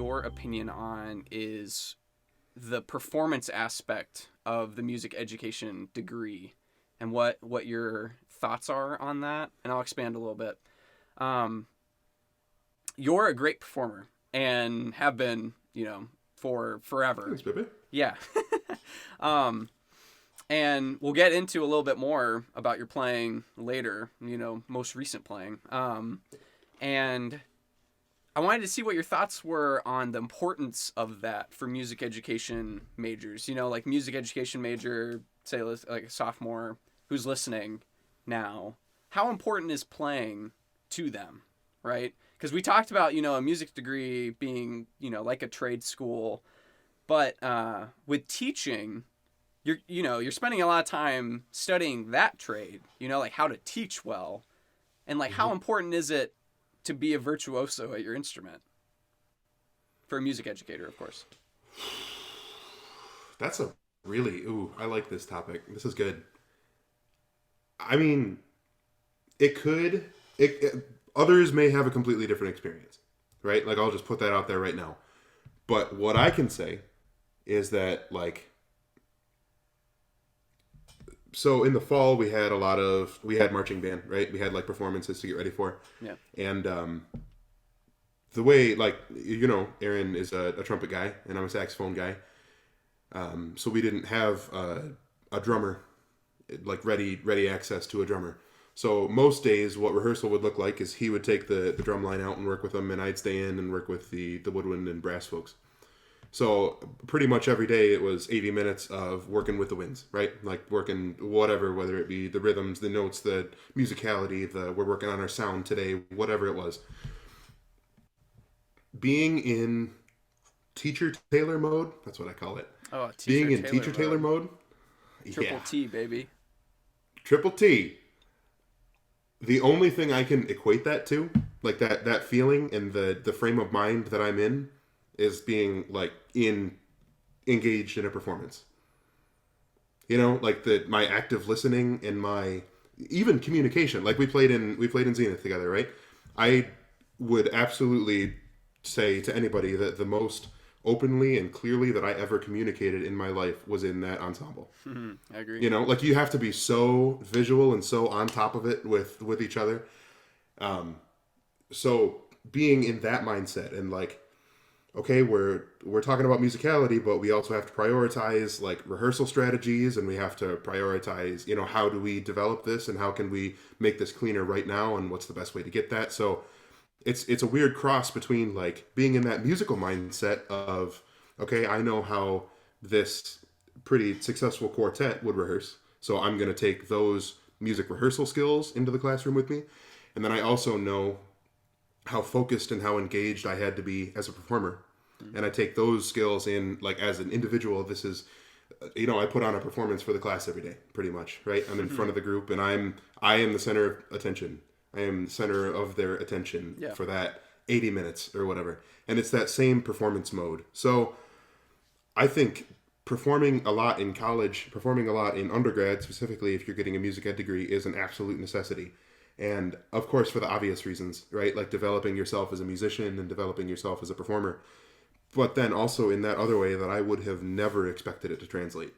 your opinion on is the performance aspect of the music education degree, and what your thoughts are on that. And I'll expand a little bit. You're a great performer and have been, for forever. Thanks, baby. Yeah. And we'll get into a little bit more about your playing later, most recent playing. And I wanted to see what your thoughts were on the importance of that for music education majors. Like music education major, say like a sophomore who's listening now. How important is playing to them, right? Because we talked about, a music degree being, like a trade school. But with teaching, you're spending a lot of time studying that trade, like how to teach well. And like, how important is it to be a virtuoso at your instrument? For a music educator, of course. That's a really, I like this topic. This is good. I mean, others may have a completely different experience, right? Like, I'll just put that out there right now. But what I can say is that, like, so in the fall we had marching band, right? We had like performances to get ready for. Yeah. And the way, like, Aaron is a trumpet guy and I'm a saxophone guy. So we didn't have a drummer, like ready access to a drummer. So most days what rehearsal would look like is he would take the drum line out and work with them, and I'd stay in and work with the woodwind and brass folks. So pretty much every day it was 80 minutes of working with the winds, right? Like working whatever, whether it be the rhythms, the notes, the musicality, we're working on our sound today, whatever it was. Being in teacher tailor mode, that's what I call it. Oh, being in teacher tailor mode. Triple T, baby. Triple T. The only thing I can equate that to, like that feeling and the frame of mind that I'm in, is being like engaged in a performance. Like my active listening and my even communication. Like we played in Zenith together, right? I would absolutely say to anybody that the most openly and clearly that I ever communicated in my life was in that ensemble. I agree. Like you have to be so visual and so on top of it with each other. So being in that mindset and like, okay, we're talking about musicality, but we also have to prioritize like rehearsal strategies, and we have to prioritize, how do we develop this and how can we make this cleaner right now, and what's the best way to get that. So it's a weird cross between like being in that musical mindset of, okay, I know how this pretty successful quartet would rehearse, so I'm going to take those music rehearsal skills into the classroom with me. And then I also know how focused and how engaged I had to be as a performer. And I take those skills in, like, as an individual. This is, I put on a performance for the class every day, pretty much, right? I'm in front of the group, and I am the center of attention. I am the center of their attention for that 80 minutes or whatever. And it's that same performance mode. So I think performing a lot in college, performing a lot in undergrad, specifically if you're getting a music ed degree, is an absolute necessity. And of course, for the obvious reasons, right? Like developing yourself as a musician and developing yourself as a performer. But then also in that other way that I would have never expected it to translate.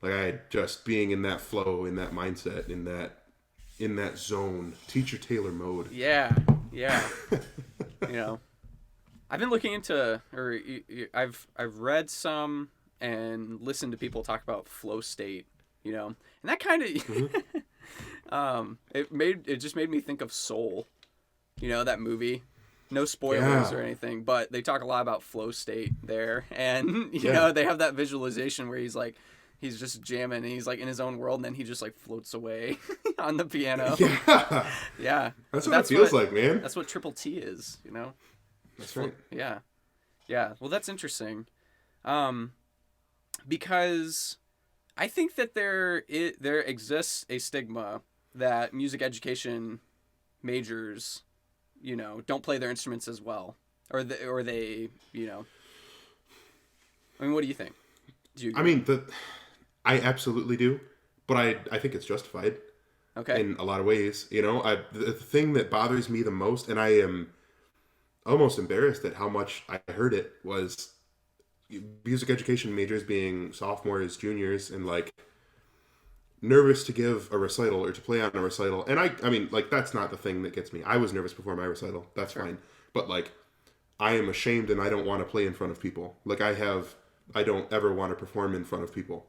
Like I just being in that flow, in that mindset, in that zone, teacher tailor mode. Yeah. I've been looking into, I've read some and listened to people talk about flow state, and that kind of, it just made me think of Soul, that movie. No spoilers or anything, but they talk a lot about flow state there, and you know they have that visualization where he's just jamming and he's like in his own world, and then he just like floats away on the piano. Yeah. That's what it feels like, man. That's what Triple T is, That's right. Yeah. Well, that's interesting, because I think that there exists a stigma that music education majors, don't play their instruments as well, or they, I mean, what do you think? Do you agree? I mean, I absolutely do, but I think it's justified. Okay. In a lot of ways, the thing that bothers me the most, and I am almost embarrassed at how much I heard it was music education majors being sophomores, juniors, and like nervous to give a recital or to play on a recital. And I mean, like, that's not the thing that gets me. I was nervous before my recital. That's fine. But like, I am ashamed and I don't want to play in front of people. Like, I don't ever want to perform in front of people.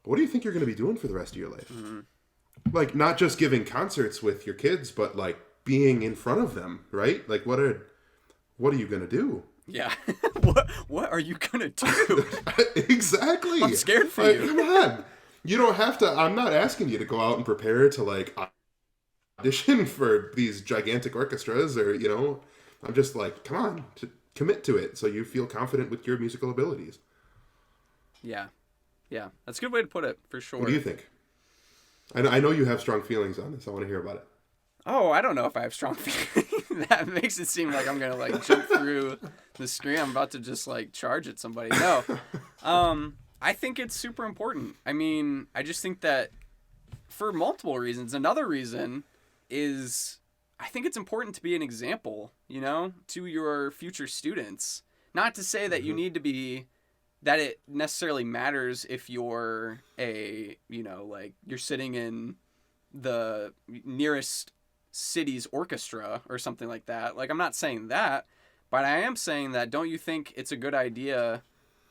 What do you think you're going to be doing for the rest of your life? Mm-hmm. Like, not just giving concerts with your kids, but like being in front of them, right? Like, what are you going to do? Yeah. What are you going to do? Exactly. I'm scared for you. Come on. You don't have to. I'm not asking you to go out and prepare to like audition for these gigantic orchestras, or I'm just like, come on, commit to it so you feel confident with your musical abilities. Yeah, that's a good way to put it, for sure. What do you think? I know you have strong feelings on this. I want to hear about it. Oh, I don't know if I have strong feelings. That makes it seem like I'm gonna like jump through the screen. I'm about to just like charge at somebody. No. I think it's super important. I mean, I just think that for multiple reasons. Another reason is I think it's important to be an example, to your future students. Not to say that you need to be, that it necessarily matters if you're like you're sitting in the nearest city's orchestra or something like that. Like, I'm not saying that, but I am saying that don't you think it's a good idea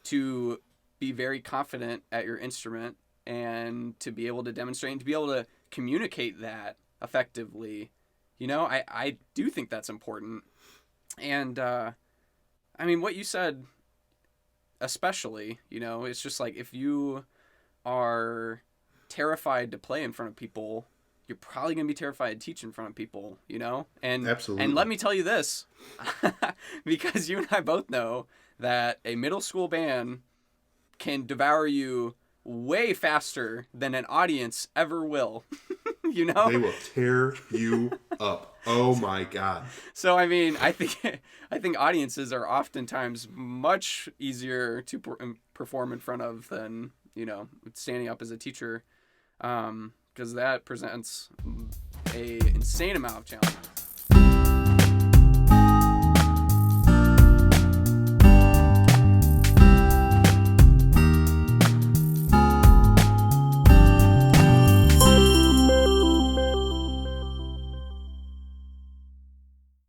to be very confident at your instrument and to be able to demonstrate and to be able to communicate that effectively? I do think that's important. And, I mean, what you said, especially, it's just like, if you are terrified to play in front of people, you're probably going to be terrified to teach in front of people, And, absolutely. And let me tell you this, because you and I both know that a middle school band can devour you way faster than an audience ever will. They will tear you up. Oh my God. So I mean, I think audiences are oftentimes much easier to perform in front of than standing up as a teacher, because that presents a insane amount of challenges.